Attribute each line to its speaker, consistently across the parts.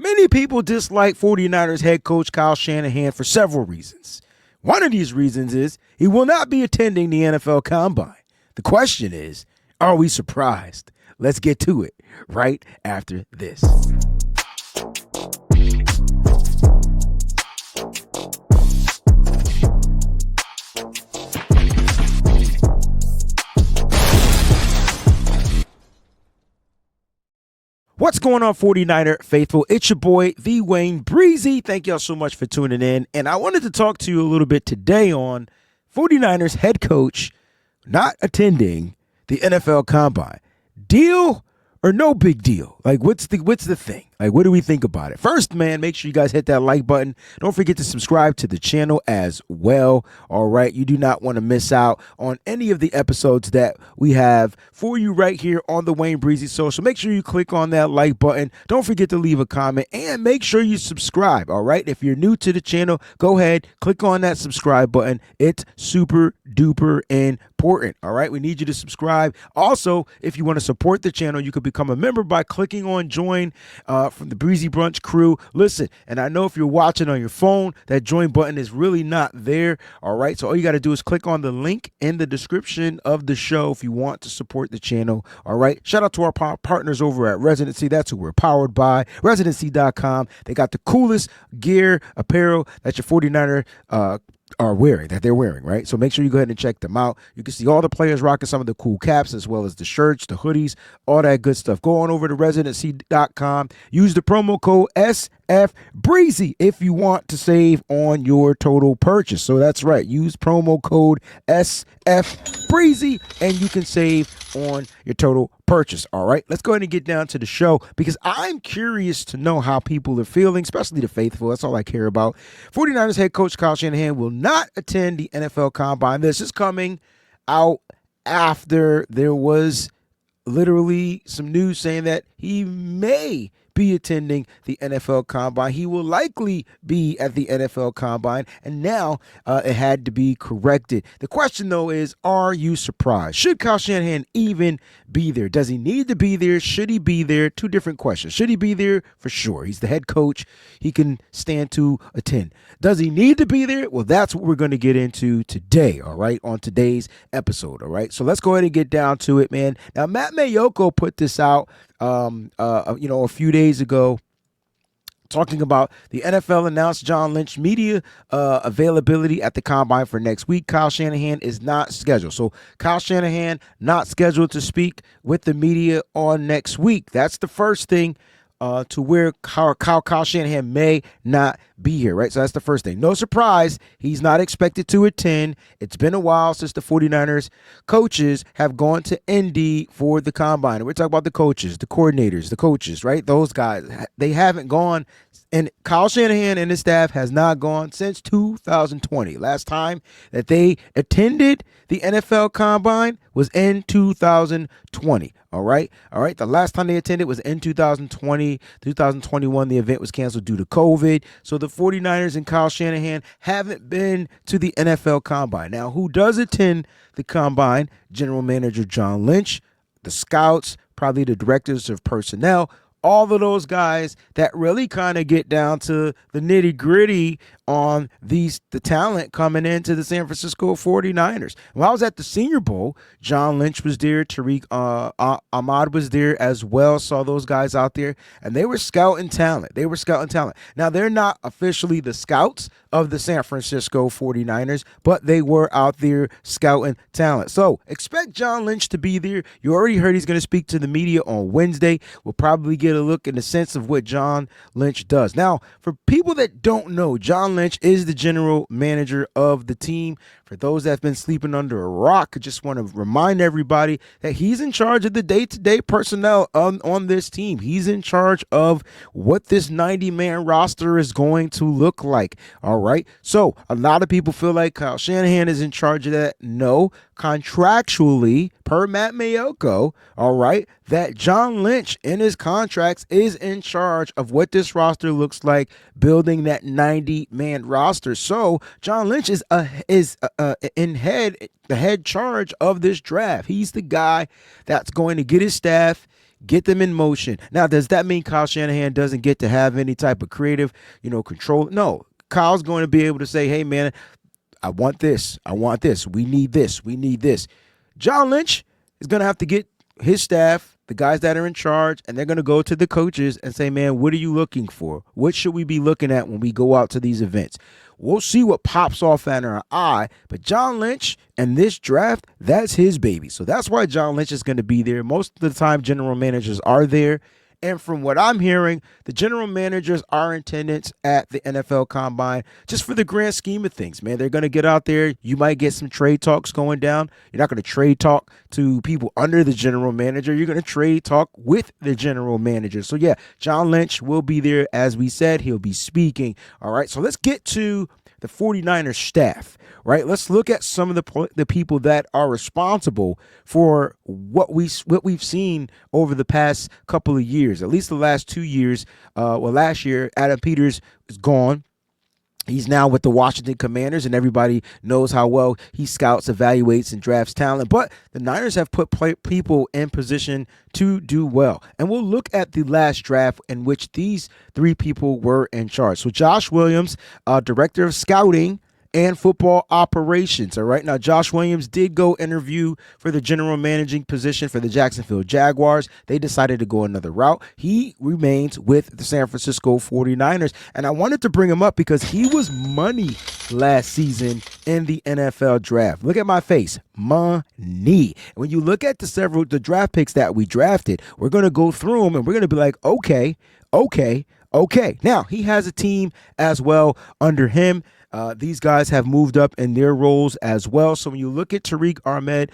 Speaker 1: Many people dislike 49ers head coach Kyle Shanahan for several reasons. One of these reasons is he will not be attending the NFL Combine. The question is, are we surprised? Let's get to it right after this. What's going on, 49er faithful? It's your boy, the WayneBreezie. Thank y'all so much for tuning in. And I wanted to talk to you a little bit today on 49ers head coach not attending the NFL Combine. Deal or no big deal? Like, what's the thing? Like, what do we think about it? First, man, make sure you guys hit that like button. Don't forget to subscribe to the channel as well. All right. You do not want to miss out on any of the episodes that we have for you right here on the WayneBreezie Social. Make sure you click on that like button. Don't forget to leave a comment and make sure you subscribe. All right. If you're new to the channel, go ahead, click on that subscribe button. It's super duper important. All right. We need you to subscribe. Also, if you want to support the channel, you could become a member by clicking on join from the Breezie Brunch crew. Listen, and I know if you're watching on your phone, that join button is really not there. All right. So all you got to do is click on the link in the description of the show if you want to support the channel. All right. Shout out to our partners over at Residency. That's who we're powered by. Residency.com. They got the coolest gear, apparel that your 49er they're wearing, right? So make sure you go ahead and check them out. You can see all the players rocking some of the cool caps as well as the shirts, the hoodies, all that good stuff. Go on over to residency.com. Use the promo code SFBreezie if you want to save on your total purchase. So that's right. Use promo code SFBreezie and you can save on your total purchase. All right, let's go ahead and get down to the show because I'm curious to know how people are feeling, especially the faithful. That's all I care about. 49ers head coach Kyle Shanahan will not attend the NFL Combine. This is coming out after there was literally some news saying that he may be attending the NFL Combine. He will likely be at the NFL Combine, and now it had to be corrected. The question, though, is, are you surprised? Should Kyle Shanahan even be there? Does he need to be there? Should he be there? Two different questions. Should he be there? For sure. He's the head coach. He can stand to attend. Does he need to be there? Well, that's what we're going to get into today, all right, on today's episode, all right? So let's go ahead and get down to it, man. Now, Matt Mayoko put this out a few days ago, talking about the NFL announced John Lynch media availability at the Combine for next week. Kyle Shanahan is not scheduled. So Kyle Shanahan not scheduled to speak with the media on next week. That's the first thing to where Kyle Shanahan may not be here, right? So that's the first thing. No surprise, he's not expected to attend. It's been a while since the 49ers coaches have gone to Indy for the Combine. We're talking about the coaches, the coordinators, the coaches, right? Those guys, they haven't gone. And Kyle Shanahan and his staff has not gone since 2020. Last time that they attended the NFL Combine was in 2020. All right. The last time they attended was in 2020. 2021, the event was canceled due to COVID. So the 49ers and Kyle Shanahan haven't been to the NFL Combine. Now, who does attend the Combine? General Manager John Lynch, the scouts, probably the directors of personnel, all of those guys that really kind of get down to the nitty gritty on the talent coming into the San Francisco 49ers. When I was at the Senior Bowl, John Lynch was there, Tariq Ahmad was there as well, saw those guys out there, and they were scouting talent. Now, they're not officially the scouts of the San Francisco 49ers, but they were out there scouting talent. So expect John Lynch to be there. You already heard he's going to speak to the media on Wednesday. We'll probably get a look in the sense of what John Lynch does. Now, for people that don't know, John Lynch is the general manager of the team. For those that have been sleeping under a rock, I just want to remind everybody that he's in charge of the day-to-day personnel on this team. He's in charge of what this 90-man roster is going to look like. All right. So a lot of people feel like Kyle Shanahan is in charge of that. No, contractually, per Matt Mayoko, all right, that John Lynch in his contracts is in charge of what this roster looks like, building that 90-man roster. So John Lynch is the head charge of this draft. He's the guy that's going to get his staff Get them in motion. Now, does that mean Kyle Shanahan doesn't get to have any type of creative, control? No. Kyle's going to be able to say, hey, man, I want this. I want this. We need this. We need this. John Lynch is going to have to get his staff, the guys that are in charge, and they're going to go to the coaches and say, man, what are you looking for? What should we be looking at when we go out to these events? We'll see what pops off at our eye, but John Lynch and this draft, that's his baby. So that's why John Lynch is going to be there. Most of the time, general managers are there. And from what I'm hearing, the general managers are in attendance at the NFL Combine just for the grand scheme of things, man. They're going to get out there. You might get some trade talks going down. You're not going to trade talk to people under the general manager. You're going to trade talk with the general manager. So, yeah, John Lynch will be there. As we said, he'll be speaking. All right, so let's get to the 49ers staff, right? Let's look at some of the people that are responsible for what we've seen over the past couple of years, at least the last 2 years. Last year, Adam Peters is gone. He's now with the Washington Commanders, and everybody knows how well he scouts, evaluates, and drafts talent. But the Niners have put people in position to do well. And we'll look at the last draft in which these three people were in charge. So Josh Williams, director of scouting and football operations. All right. Now, Josh Williams did go interview for the general managing position for the Jacksonville Jaguars. They decided to go another route. He remains with the San Francisco 49ers. And I wanted to bring him up because he was money last season in the NFL draft. Look at my face. Money. When you look at the draft picks that we drafted, we're going to go through them and we're going to be like, okay. Now, he has a team as well under him. These guys have moved up in their roles as well. So when you look at Tariq Ahmed,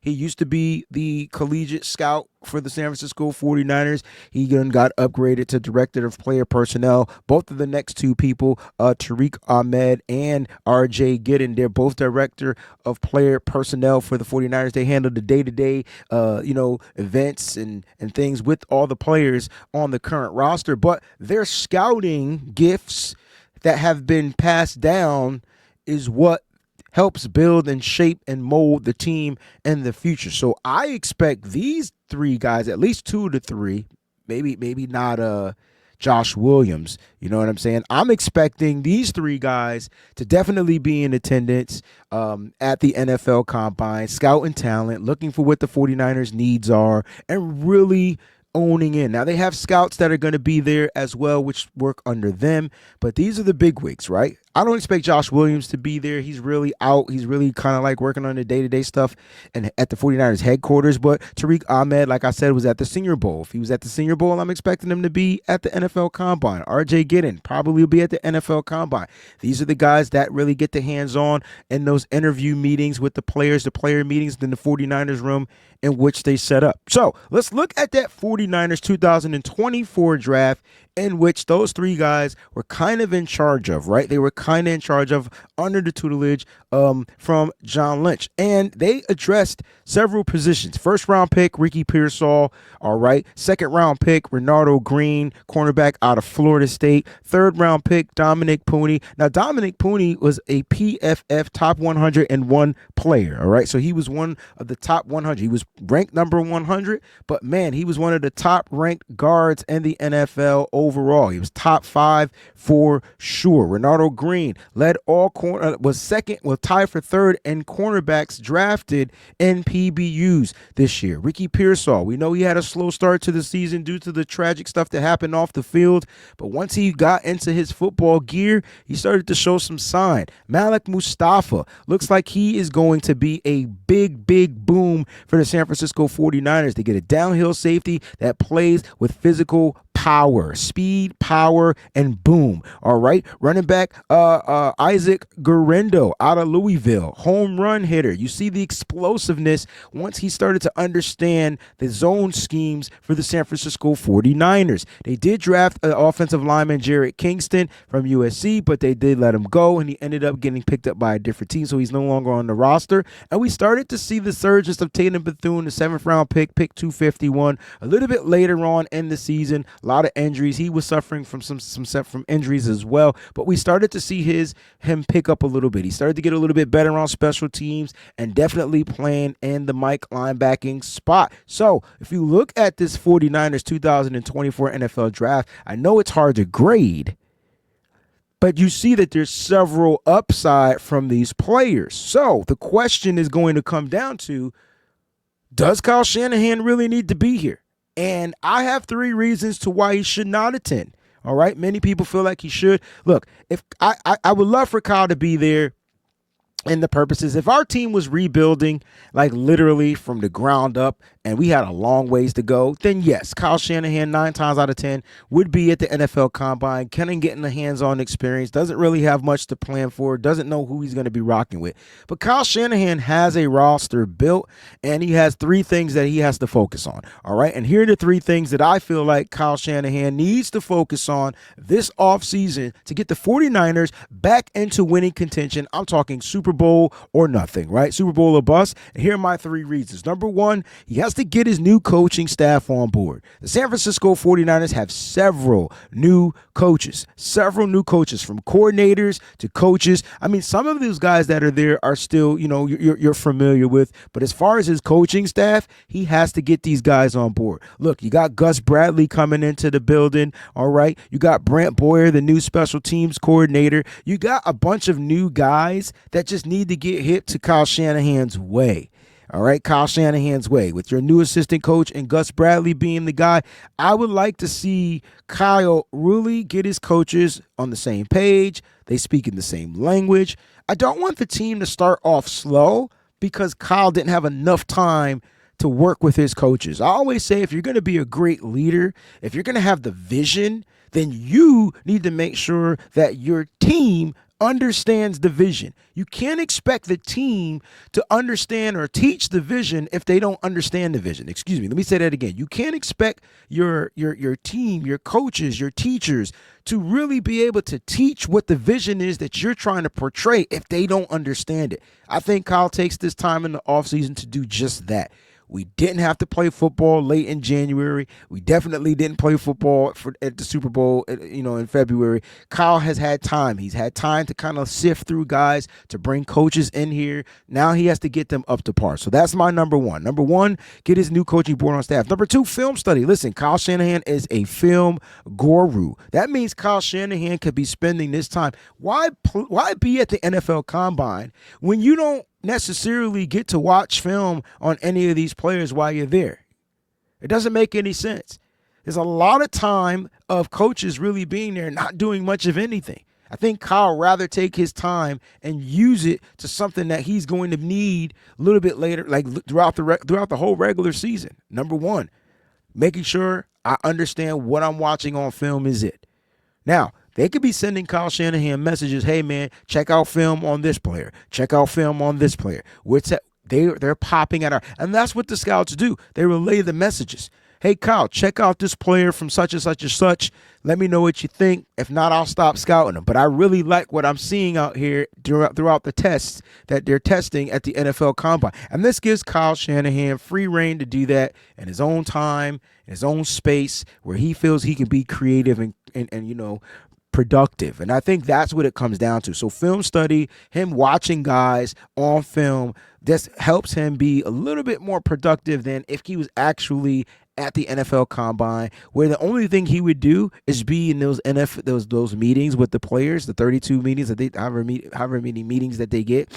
Speaker 1: he used to be the collegiate scout for the San Francisco 49ers. He then got upgraded to director of player personnel. Both of the next two people, Tariq Ahmed and R.J. Giddens, they're both director of player personnel for the 49ers. They handle the day-to-day, events and things with all the players on the current roster. But their scouting gifts that have been passed down is what helps build and shape and mold the team in the future. So I expect these three guys, at least 2 to 3, maybe not Josh Williams, you know what I'm saying? I'm expecting these three guys to definitely be in attendance at the NFL Combine, scouting talent, looking for what the 49ers needs are, and really owning in. Now, they have scouts that are going to be there as well, which work under them, but these are the big wigs, right? I don't expect Josh Williams to be there. He's really out. He's really kind of like working on the day-to-day stuff and at the 49ers headquarters, but Tariq Ahmed, like I said, was at the Senior Bowl. If he was at the Senior Bowl, I'm expecting him to be at the NFL Combine. R.J. Giddens probably will be at the NFL Combine. These are the guys that really get the hands-on in those interview meetings with the players, the player meetings in the 49ers room in which they set up. So let's look at that 49ers 2024 draft in which those three guys were kind of in charge of, right? They were kind of in charge of under the tutelage from John Lynch. And they addressed several positions. First round pick, Ricky Pearsall, all right. Second round pick, Renardo Green, cornerback out of Florida State. Third round pick, Dominic Puni. Now, Dominic Puni was a PFF top 101 player, all right? So he was one of the top 100. He was ranked number 100, but man, he was one of the top ranked guards in the NFL overall. He was top 5 for sure. Renardo Green led all was tied for third in cornerbacks drafted in PBUs this year. Ricky Pearsall, we know he had a slow start to the season due to the tragic stuff that happened off the field, but once he got into his football gear, he started to show some sign. Malik Mustafa looks like he is going to be a big boom for the San Francisco 49ers. They get a downhill safety that plays with physical power, speed, power, and boom. All right. Running back Isaac Guerrero out of Louisville, home run hitter. You see the explosiveness once he started to understand the zone schemes for the San Francisco 49ers. They did draft an offensive lineman, Jarrett Kingston from USC, but they did let him go, and he ended up getting picked up by a different team, so he's no longer on the roster. And we started to see the surges of Tatum Bethune, the 7th round pick 251, a little bit later on in the season. A lot lot of injuries. He was suffering from from injuries as well. But we started to see him pick up a little bit. He started to get a little bit better on special teams and definitely playing in the Mike linebacking spot. So if you look at this 49ers 2024 NFL draft, I know it's hard to grade, but you see that there's several upside from these players. So the question is going to come down to, does Kyle Shanahan really need to be here? And I have 3 reasons to why he should not attend. All right. Many people feel like he should. Look, if I would love for Kyle to be there. And the purposes, if our team was rebuilding like literally from the ground up and we had a long ways to go, then yes, Kyle Shanahan 9 times out of 10 would be at the NFL Combine, kind of getting the hands-on experience, doesn't really have much to plan for, doesn't know who he's going to be rocking with. But Kyle Shanahan has a roster built, and he has 3 things that he has to focus on, all right? And here are the 3 things that I feel like Kyle Shanahan needs to focus on this offseason to get the 49ers back into winning contention. I'm talking Super Bowl or nothing, right? Super Bowl or bust. And here are my 3 reasons. Number 1, he has to get his new coaching staff on board. The San Francisco 49ers have several new coaches from coordinators to coaches. I mean, some of those guys that are there are still, you're familiar with, but as far as his coaching staff, he has to get these guys on board. Look, you got Gus Bradley coming into the building, all right? You got Brent Boyer, the new special teams coordinator. You got a bunch of new guys that just need to get hit to Kyle Shanahan's way. All right, Kyle Shanahan's way. With your new assistant coach and Gus Bradley being the guy, I would like to see Kyle really get his coaches on the same page. They speak in the same language. I don't want the team to start off slow because Kyle didn't have enough time to work with his coaches. I always say if you're going to be a great leader, if you're going to have the vision, then you need to make sure that your team understands the vision. You can't expect the team to understand or teach the vision if they don't understand the vision. Excuse me. Let me say that again. You can't expect your team, your coaches, your teachers to really be able to teach what the vision is that you're trying to portray if they don't understand it. I think Kyle takes this time in the offseason to do just that. We didn't have to play football late in January. We definitely didn't play football at the Super Bowl, in February. Kyle has had time. He's had time to kind of sift through guys, to bring coaches in here. Now he has to get them up to par. So that's my number 1. Number 1, get his new coaching board on staff. Number 2, film study. Listen, Kyle Shanahan is a film guru. That means Kyle Shanahan could be spending this time. Why be at the NFL Combine when you don't necessarily get to watch film on any of these players while you're there? It doesn't make any sense. There's a lot of time of coaches really being there not doing much of anything. I think Kyle rather take his time and use it to something that he's going to need a little bit later, like throughout the whole regular season. Number 1, making sure I understand what I'm watching on film is it. Now, they could be sending Kyle Shanahan messages, hey, man, check out film on this player. Check out film on this player. They're popping at and that's what the scouts do. They relay the messages. Hey, Kyle, check out this player from such and such and such. Let me know what you think. If not, I'll stop scouting them. But I really like what I'm seeing out here throughout the tests that they're testing at the NFL Combine. And this gives Kyle Shanahan free reign to do that in his own time, in his own space, where he feels he can be creative and productive. And I think that's what it comes down to. So film study, him watching guys on film, this helps him be a little bit more productive than if he was actually at the NFL Combine, where the only thing he would do is be in those those meetings with the players, the 32 meetings that however many meetings that they get.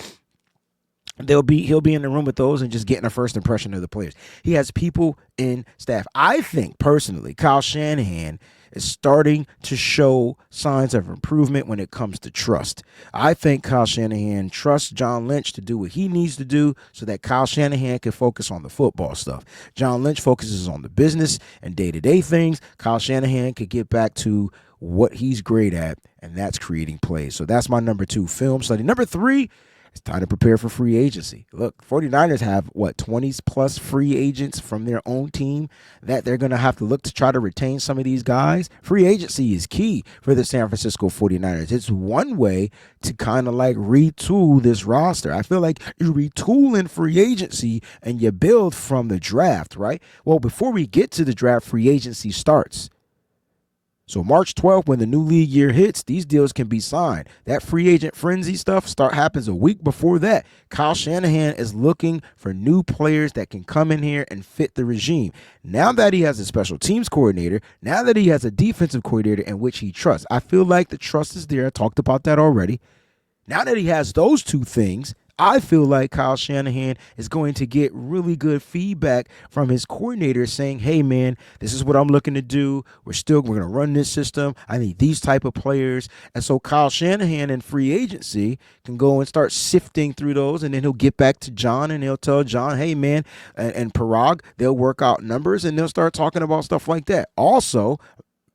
Speaker 1: He'll be in the room with those and just getting a first impression of the players. He has people in staff. I think personally, Kyle Shanahan is starting to show signs of improvement when it comes to trust. I think Kyle Shanahan trusts John Lynch to do what he needs to do so that Kyle Shanahan can focus on the football stuff. John Lynch focuses on the business and day-to-day things. Kyle Shanahan could get back to what he's great at, and that's creating plays. So that's my number 2, film study. Number 3, it's time to prepare for free agency. Look, 49ers have, 20-plus free agents from their own team that they're going to have to look to try to retain some of these guys. Free agency is key for the San Francisco 49ers. It's one way to kind of like retool this roster. I feel like you retool in free agency and you build from the draft, right? Well, before we get to the draft, free agency starts. So March 12th, when the new league year hits, these deals can be signed. That free agent frenzy stuff happens a week before that. Kyle Shanahan is looking for new players that can come in here and fit the regime. Now that he has a special teams coordinator, now that he has a defensive coordinator in which he trusts, I feel like the trust is there. I talked about that already. Now that he has those two things, I feel like Kyle Shanahan is going to get really good feedback from his coordinator saying, hey, man, this is what I'm looking to do. We're going to run this system. I need these type of players. And so Kyle Shanahan in free agency can go and start sifting through those, and then he'll get back to John and he'll tell John, hey, man, and Parag, they'll work out numbers and they'll start talking about stuff like that. Also,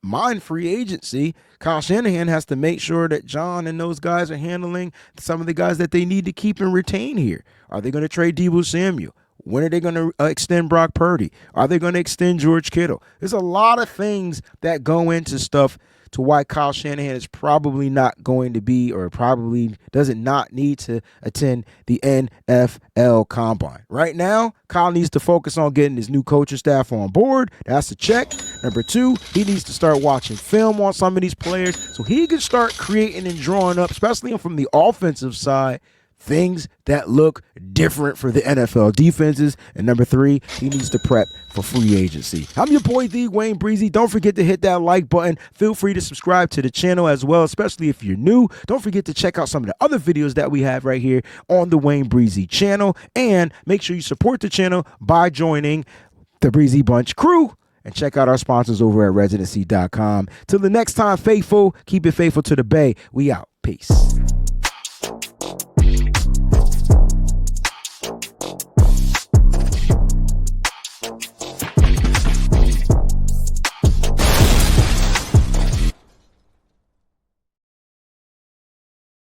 Speaker 1: mind free agency, Kyle Shanahan has to make sure that John and those guys are handling some of the guys that they need to keep and retain here. Are they going to trade Deebo Samuel? When are they going to extend Brock Purdy? Are they going to extend George Kittle? There's a lot of things that go into stuff to why Kyle Shanahan is probably not going to be, or probably doesn't not need to attend the NFL Combine. Right now, Kyle needs to focus on getting his new coaching staff on board. That's a check. Number two, he needs to start watching film on some of these players so he can start creating and drawing up, especially from the offensive side, things that look different for the NFL defenses. And number three, he needs to prep for free agency. I'm your boy, the WayneBreezie. Don't forget to hit that like button. Feel free to subscribe to the channel as well, especially if you're new. Don't forget to check out some of the other videos that we have right here on the WayneBreezie channel. And make sure you support the channel by joining the Breezie Bunch crew. And check out our sponsors over at residency.com. Till the next time, faithful, keep it faithful to the Bay. We out. Peace.